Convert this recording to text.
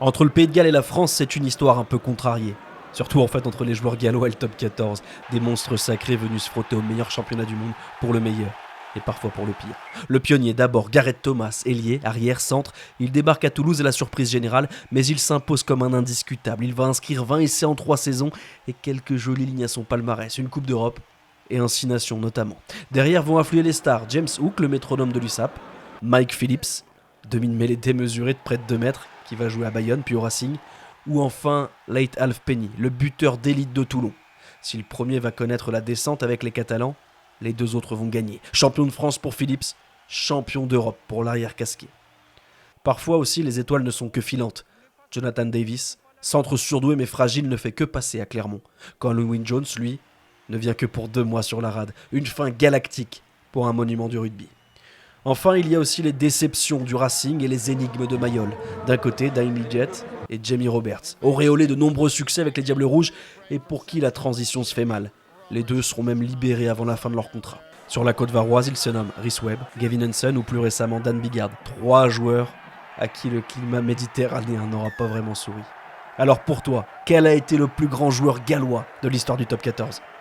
Entre le Pays de Galles et la France, c'est une histoire un peu contrariée. Surtout en fait entre les joueurs gallois et le top 14, des monstres sacrés venus se frotter au meilleur championnat du monde pour le meilleur, et parfois pour le pire. Le pionnier d'abord, Gareth Thomas, ailier, arrière, centre, il débarque à Toulouse à la surprise générale, mais il s'impose comme un indiscutable. Il va inscrire 20 essais en 3 saisons et quelques jolies lignes à son palmarès, une Coupe d'Europe et un 6 nations notamment. Derrière vont affluer les stars, James Hook, le métronome de l'USAP, Mike Phillips, demi-mêlée démesuré de près de 2 mètres, qui va jouer à Bayonne puis au Racing, ou enfin Late Alf Penny, le buteur d'élite de Toulon. Si le premier va connaître la descente avec les Catalans, les deux autres vont gagner. Champion de France pour Phillips, champion d'Europe pour l'arrière casqué. Parfois aussi, les étoiles ne sont que filantes. Jonathan Davis, centre surdoué mais fragile, ne fait que passer à Clermont. Quand Louis Jones, lui, ne vient que pour 2 mois sur la rade. Une fin galactique pour un monument du rugby. Enfin, il y a aussi les déceptions du Racing et les énigmes de Mayol. D'un côté, Dine Jet et Jamie Roberts, auréolés de nombreux succès avec les Diables Rouges et pour qui la transition se fait mal. Les deux seront même libérés avant la fin de leur contrat. Sur la côte varoise, ils se nomment Rhys Webb, Gavin Hansen ou plus récemment Dan Bigard. 3 joueurs à qui le climat méditerranéen n'aura pas vraiment souri. Alors pour toi, quel a été le plus grand joueur gallois de l'histoire du top 14 ?